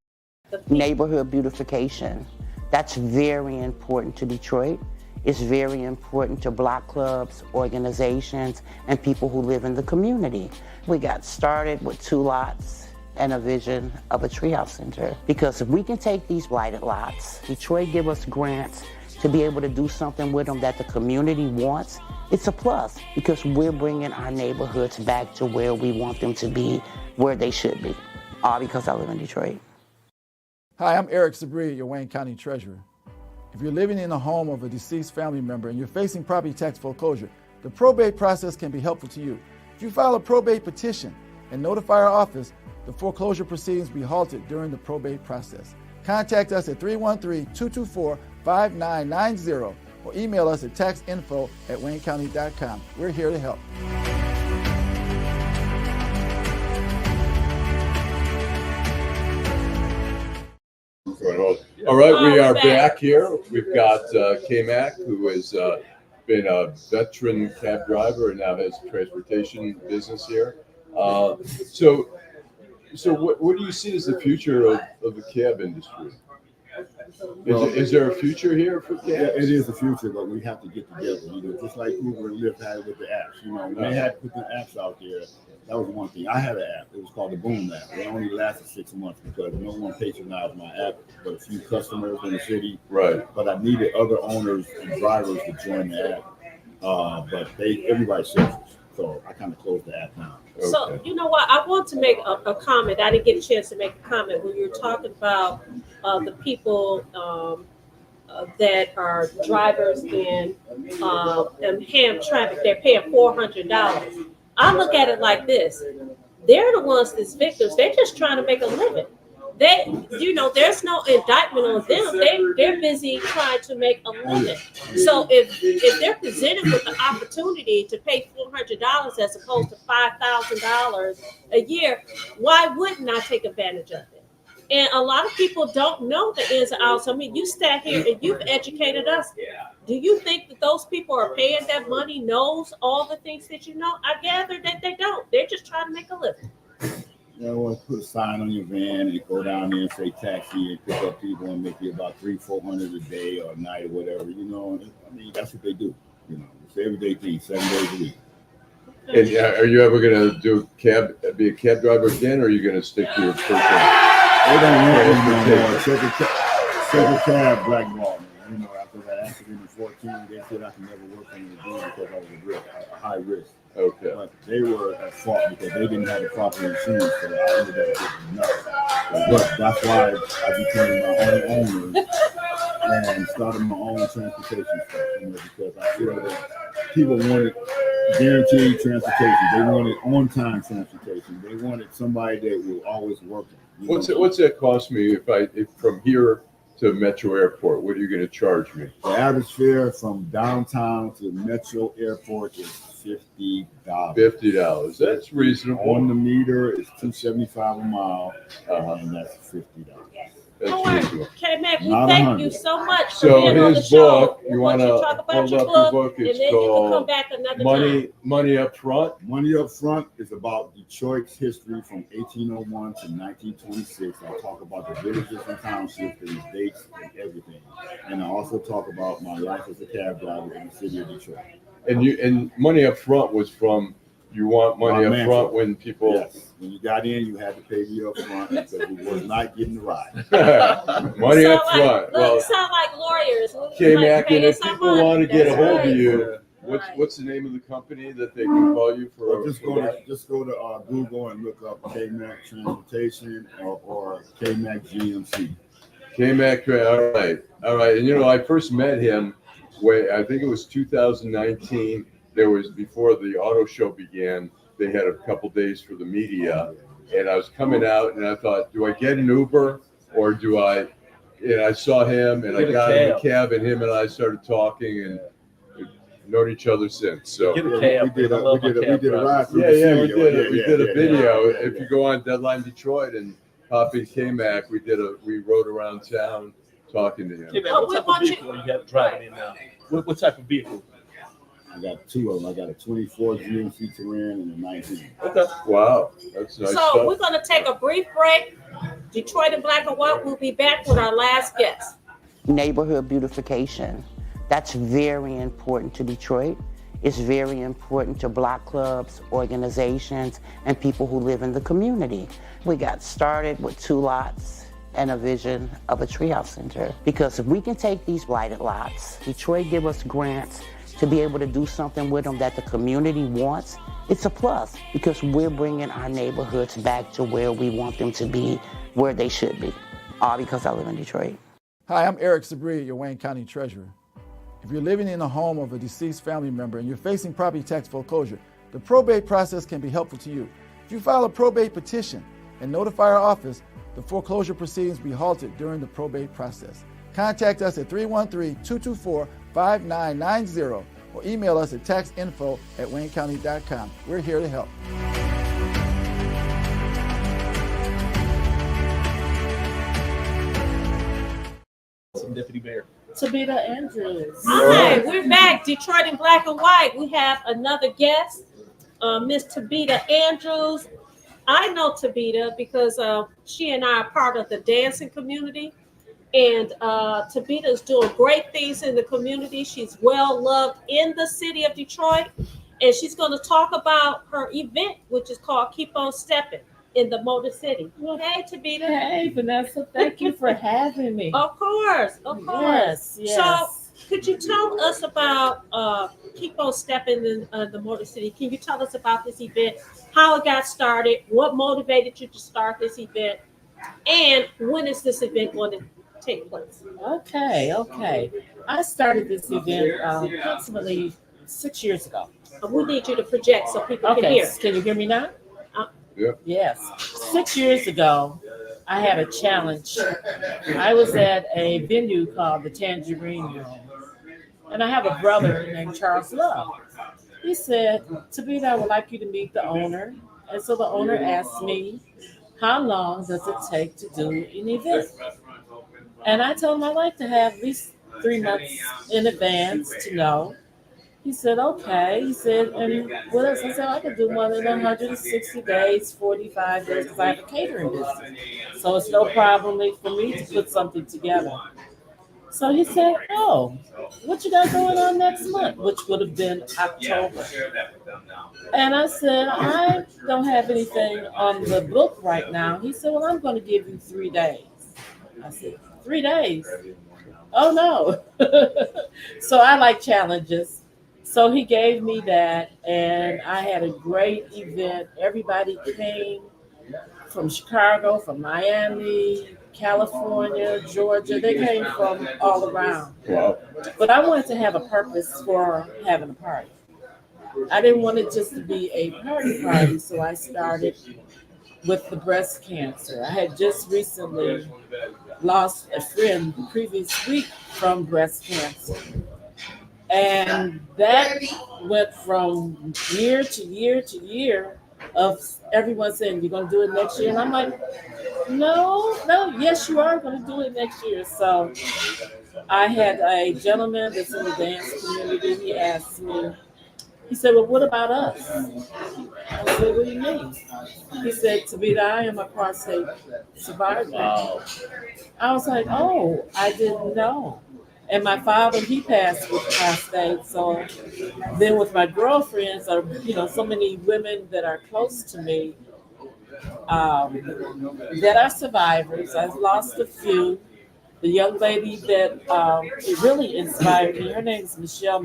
Neighborhood beautification. That's very important to Detroit. It's very important to block clubs, organizations, and people who live in the community. We got started with 2 lots and a vision of a treehouse center. Because if we can take these blighted lots, Detroit give us grants to be able to do something with them that the community wants, it's a plus because we're bringing our neighborhoods back to where we want them to be, where they should be, all because I live in Detroit. Hi, I'm Eric Sabri, your Wayne County Treasurer. If you're living in the home of a deceased family member and you're facing property tax foreclosure, the probate process can be helpful to you. If you file a probate petition and notify our office, the foreclosure proceedings will be halted during the probate process. Contact us at 313-224-5990 or email us at taxinfo@waynecounty.com. We're here to help. All right, we are back here. We've got Kmack, who has been a veteran cab driver and now has a transportation business here. So what do you see as the future of the cab industry? Is there a future here for cabs? Yeah, it is the future, but we have to get together. Just like Uber and Lyft had with the apps. When they had to put the apps out there, that was one thing. I had an app. It was called the Boom app. It only lasted 6 months because no one patronized my app but a few customers in the city. Right. But I needed other owners and drivers to join the app. But everybody's selfish. So I kind of closed the app down. Okay. So, you know what? I want to make a comment. I didn't get a chance to make a comment when you were talking about the people that are drivers in ham traffic. They're paying $400. I look at it like this. They're the ones that's victims. They're just trying to make a living. There's no indictment on them. They're busy trying to make a living. So if they're presented with the opportunity to pay $400 as opposed to $5,000 a year, why wouldn't I take advantage of it? And a lot of people don't know the ins and outs. I mean, you sat here and you've educated us. Do you think that those people are paying that money knows all the things that you know? I gather that they don't. They're just trying to make a living. Put a sign on your van and go down there and say taxi and pick up people and make you about $300-400 a day or a night or whatever. That's what they do. It's an everyday thing, 7 days a week. And are you ever going to be a cab driver again, or are you going to stick to your personal? They don't want me no more. Second cab blackballed me. After that accident in 14, they said I can never work on the again because I was a high risk. Okay. But they were at fault because they didn't have the proper insurance, so I ended up getting nothing. But that's why I became my own owner and started my own transportation stuff. Because I feel that people wanted guaranteed transportation. They wanted on-time transportation. They wanted somebody that was always working. What's that cost me if from here to Metro Airport? What are you going to charge me? The average fare from downtown to Metro Airport is $50. $50. That's reasonable. On the meter is $2.75 a mile, and that's $50. That's reasonable. Kmack, we thank you so much for So being on the his show. book, you want to talk about hold your up your book? and It's then you can come called back another time. Money Up Front. Money Up Front is about Detroit's history from 1801 to 1926. I talk about the villages and townships and the dates and everything. And I also talk about my life as a cab driver in the city of Detroit. And Money Up Front was from you want money up front when people. Yes. When you got in, you had to pay me up front because we was not getting the ride. Money up front. Well, sound like lawyers. Kmack, and if people want to get a hold of you, Right. what's the name of the company that they can call you for? Just go to Google and look up Kmack Transportation or Kmack GMC. Kmack, all right. And I first met him I think it was 2019. There was before the auto show began. They had a couple days for the media, and I was coming out, and I thought, do I get an Uber or do I? And I saw him, and I got in the cab, and him and I started talking, and we've known each other since. So Get a cab. We did a ride through yeah, the we city. we did a video. If you go on Deadline Detroit and copy Kmack, we rode around town talking to him. Hey, man, what type of vehicle you got driving in now? What type of vehicle? I got two of them. I got a 24 GMC Terrain and a 19. Okay. Wow, that's nice So stuff. we're going to take a brief break. Detroit in Black and White. We'll be back with our last guest. Neighborhood beautification. That's very important to Detroit. It's very important to block clubs, organizations, and people who live in the community. We got started with 2 lots and a vision of a treehouse center. Because if we can take these blighted lots, Detroit give us grants to be able to do something with them that the community wants, it's a plus because we're bringing our neighborhoods back to where we want them to be, where they should be, all because I live in Detroit. Hi, I'm Eric Sabri, your Wayne County Treasurer. If you're living in the home of a deceased family member and you're facing property tax foreclosure, the probate process can be helpful to you. If you file a probate petition and notify our office, the foreclosure proceedings will be halted during the probate process. Contact us at 313-224-5990 or email us at taxinfo@waynecounty.com. We're here to help. Some Deputy Mayor. Tabita Andrews. Hi, we're back. Detroit in Black and White. We have another guest. Miss Tabita Andrews. I know Tabita because she and I are part of the dancing community. And Tabita is doing great things in the community. She's well loved in the city of Detroit. And she's going to talk about her event, which is called Keep On Steppin' in the Motor City. Hey, Tabita. Hey, Vanessa. Thank you for having me. Of course. Yes. So, could you tell us about Keep On Steppin' in the Motor City? Can you tell us about this event, how it got started, what motivated you to start this event, and when is this event going to take place? Okay. I started this event approximately 6 years ago. We need you to project so people can hear. Can you hear me now? Yeah. Yes. 6 years ago, I had a challenge. I was at a venue called the Tangerine Room, and I have a brother named Charles Love. He said, Tabita, I would like you to meet the owner. And so the owner asked me, how long does it take to do an event? And I told him I'd like to have at least 3 months in advance to know. He said, okay. He said, and what else? I said, I could do more than 160 days, 45 days, because I have a catering business. So it's no problem for me to put something together. So he said, oh, what you got going on next month? Which would have been October. And I said, I don't have anything on the book right now. He said, well, I'm going to give you 3 days. I said, 3 days? Oh, no. So I like challenges. So he gave me that, and I had a great event. Everybody came from Chicago, from Miami, California, Georgia. They came from all around. Wow. But I wanted to have a purpose for having a party. I didn't want it just to be a party, so I started with the breast cancer. I had just recently lost a friend the previous week from breast cancer. And that went from year to year to year of everyone saying, you're going to do it next year. And I'm like, no, yes, you are going to do it next year. So I had a gentleman that's in the dance community. He asked me, he said, well, what about us? I said, what do you mean? He said, Tabita, I am a prostrate survivor. Wow. I was like, oh, I didn't know. And my father, he passed with prostate. So then with my girlfriends, so many women that are close to me that are survivors. I've lost a few. The young lady that it really inspired me, her name is Michelle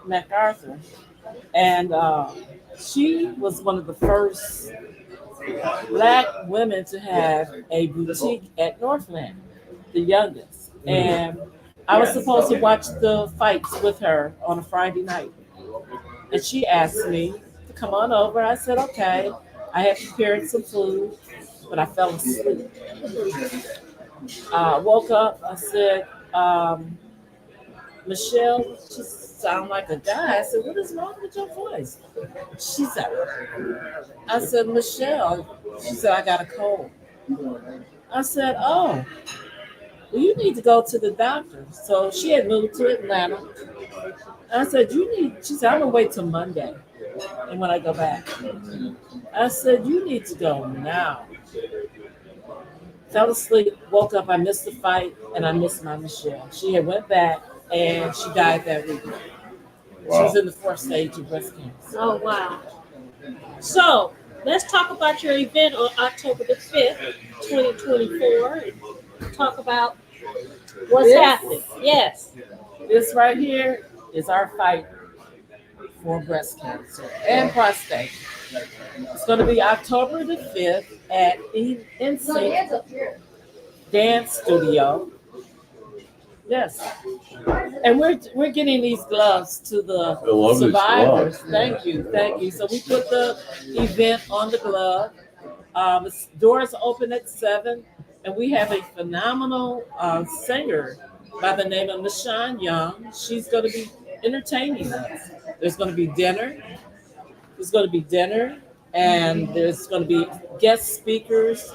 MacArthur. And she was one of the first Black women to have a boutique at Northland, the youngest. And I was supposed to watch the fights with her on a Friday night. And she asked me to come on over. I said, okay. I had prepared some food, but I fell asleep. Woke up, I said, Michelle, she sound like a guy. I said, what is wrong with your voice? She said, I said, Michelle. She said, I got a cold. I said, oh, well, you need to go to the doctor. So she had moved to Atlanta. I said, she said, I'm going to wait till Monday. And when I go back, I said, you need to go now. Fell asleep, woke up, I missed the fight, and I missed my Michelle. She had went back, and she died that week. Wow. She was in the 4th stage of breast cancer. Oh, wow. So let's talk about your event on October the 5th, 2024. Talk about what's happening. Yes. This right here is our fight for breast cancer and prostate. It's going to be October the 5th at Insync Dance Studio. Yes. And we're getting these gloves to the survivors. Thank you. So we put the event on the glove. The doors open at 7, and we have a phenomenal singer by the name of Michonne Young. She's going to be entertaining us. There's going to be dinner. And there's going to be guest speakers.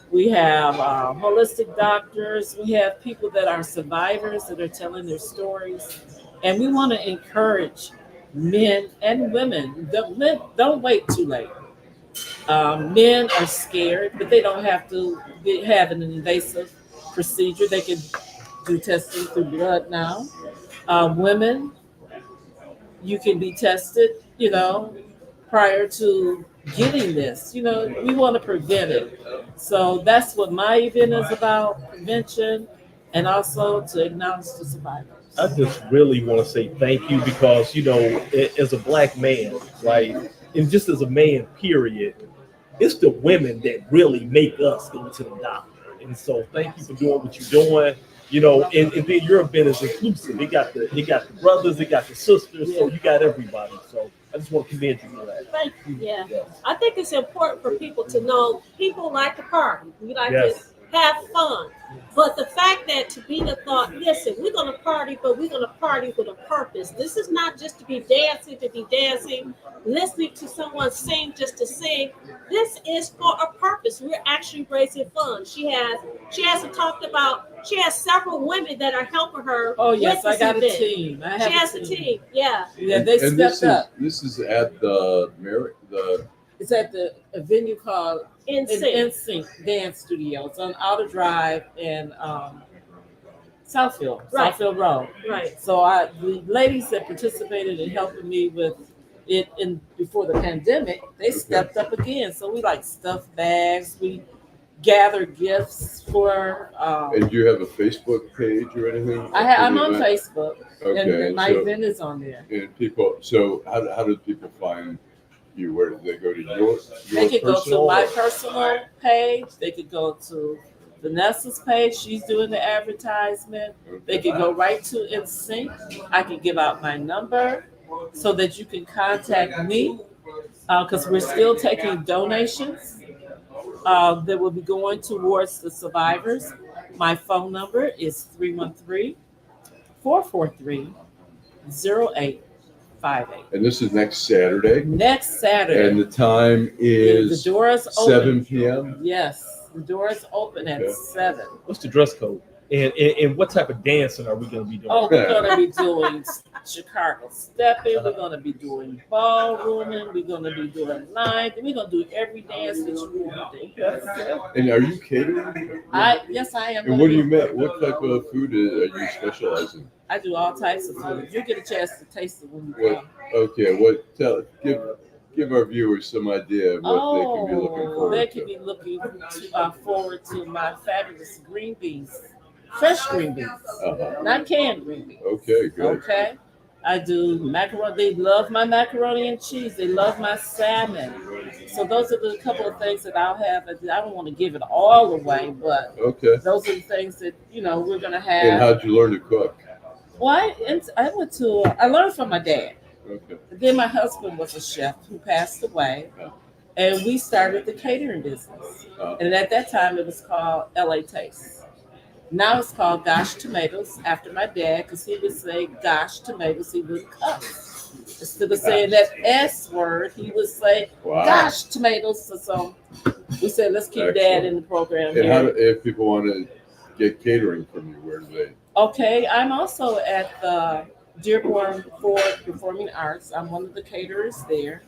We have holistic doctors. We have people that are survivors that are telling their stories. And we want to encourage men and women. Don't wait too late. Men are scared, but they don't have to have an invasive procedure. They can do testing through blood now. Women, you can be tested, prior to getting this. We want to prevent it. So that's what my event is about, prevention, and also to acknowledge the survivors. I just really want to say thank you because, as a Black man, right, and just as a man, period, it's the women that really make us go to the doctor. And so thank you for doing what you're doing. And then your event is inclusive. It got the brothers, it got the sisters, so you got everybody. So I just want to commend you for that. Thank you. Yeah. I think it's important for people to know people like to party. We like to have fun. But the fact that Tabita thought, listen, we're going to party, but we're going to party with a purpose. This is not just to be dancing, listening to someone sing just to sing. This is for a purpose. We're actually raising funds. She has several women that are helping her. Oh, yes, with I got event. a team. She has a team. Yeah. Yeah, they stepped up. This is at the It's at a venue called Insync Dance Studio. It's on Outer Drive in Southfield Road. Right. So the ladies that participated in helping me with it before the pandemic, they stepped up again. So we stuffed bags. We gather gifts for. And do you have a Facebook page or anything? I'm on Facebook. Okay. And my event is on there. And people. So how do people find you? Where do they go to your They could go personal? to my personal page. They could go to Vanessa's page. She's doing the advertisement. They could go right to Insync. I can give out my number so that you can contact me because we're still taking donations that will be going towards the survivors. My phone number is 313-443-0858. And this is next Saturday. Next Saturday. And the time is the doors open. 7 p.m. Yes, the doors open at 7. What's the dress code? And what type of dancing are we going to be doing? Oh, we're going to be doing Chicago Steppin. We're going to be doing ballrooming. We're going to be doing line. We're going to do every dance that you want to do. And are you catering? Yes, I am. And what do you make? What type of food are you specializing? I do all types of food. You get a chance to taste it when you come. Okay. Give our viewers some idea of what they can be looking forward to. They can be looking forward to my fabulous green beans. Fresh green beans, not canned green beans. Okay, good. Okay. I do macaroni. They love my macaroni and cheese. They love my salmon. So those are the couple of things that I'll have. I don't want to give it all away, but those are the things that we're gonna have. And how'd you learn to cook? Well, I learned from my dad. Okay. Then my husband was a chef who passed away, and we started the catering business. And at that time, it was called LA Taste. Now it's called Gosh Tomatoes after my dad, because he would say Gosh Tomatoes, he wouldn't cuss. Instead of saying that S word, he would say Gosh Tomatoes. So we said, let's keep Dad in the program. And how if people want to get catering from you, where do they? Okay, I'm also at the Dearborn Ford Performing Arts. I'm one of the caterers there.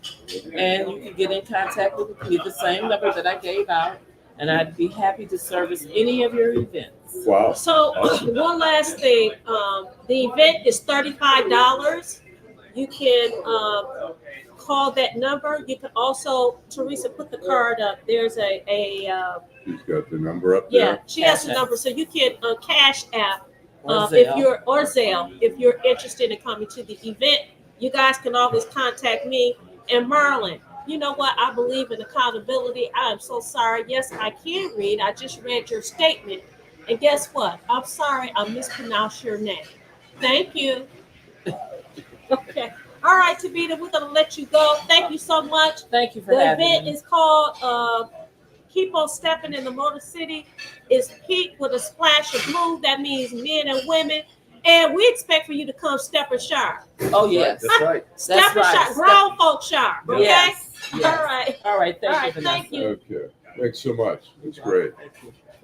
And you can get in contact with me, the same number that I gave out. And I'd be happy to service any of your events. Wow. So one last thing, the event is $35. You can call that number. You can also, Teresa, put the card up. There's she's got the number up there. Yeah, she has the number, so you can Cash App or Zelle if you're interested in coming to the event. You guys can always contact me and Marlin. You know what? I believe in accountability. I am so sorry. Yes, I can read. I just read your statement. And guess what? I'm sorry I mispronounced your name. Thank you. Okay. All right, Tabita, we're going to let you go. Thank you so much. Thank you for having me. The event is called Keep on Stepping in the Motor City. It's pink with a splash of blue. That means men and women. And we expect for you to come Steppin' sharp. Oh, yes. That's right. Steppin' sharp. Grown folk sharp. Okay? Yes. All right. All right. Thank you, Vanessa. Thank you. Okay. Thanks so much. That's great.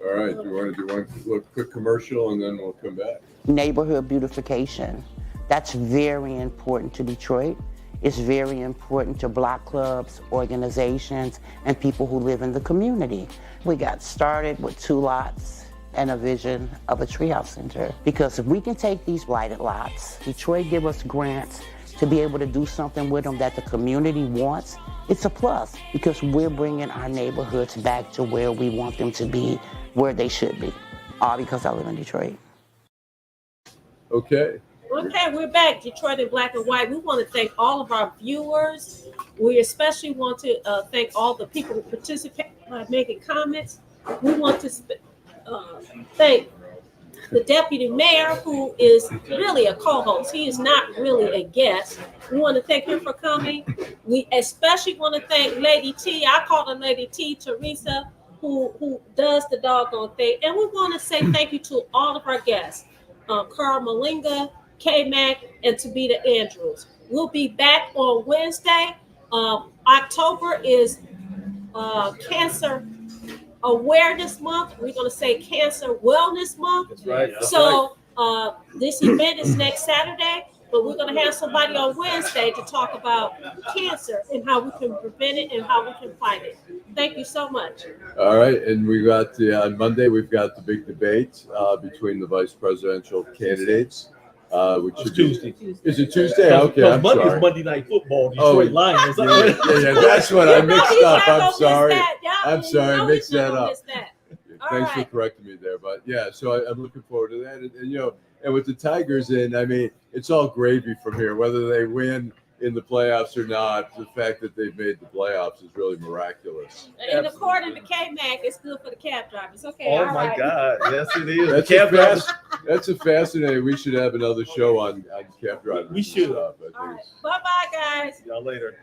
All right. Do you want to do one quick commercial and then we'll come back? Neighborhood beautification. That's very important to Detroit. is very important to block clubs, organizations, and people who live in the community. We got started with 2 lots and a vision of a treehouse center. Because if we can take these blighted lots, Detroit give us grants to be able to do something with them that the community wants, it's a plus because we're bringing our neighborhoods back to where we want them to be, where they should be. All because I live in Detroit. Okay. Okay, we're back, Detroit in Black and White. We want to thank all of our viewers. We especially want to thank all the people who participate by making comments. We want to thank the deputy mayor, who is really a co-host. He is not really a guest. We want to thank him for coming. We especially want to thank Lady T. I call her Lady T, Teresa, who does the doggone thing. And we want to say thank you to all of our guests, Carl Marlinga, Kmack, and Tabita Andrews. We'll be back on Wednesday. October is Cancer Awareness Month. We're going to say Cancer Wellness Month. That's right. So this event is next Saturday, but we're going to have somebody on Wednesday to talk about cancer and how we can prevent it and how we can fight it. Thank you so much. All right, and we got on Monday we've got the big debate between the vice presidential candidates. Which should Tuesday. Is it Tuesday? Okay, I'm Monday sorry. is Monday Night Football. Detroit Lions. Yeah, that's what I mixed up. I'm sorry. I'm sorry, I mixed that up. Thanks for correcting me there, but yeah, so I'm looking forward to that, and you know, and with the Tigers in, I mean, it's all gravy from here. Whether they win in the playoffs or not, the fact that they've made the playoffs is really miraculous. And according to Kmack, it's good for the cab drivers. Okay. Oh all my right. God! Yes, it is. That's a fascinating. We should have another show on cab drivers. We should. All right. Bye-bye, guys. Y'all later.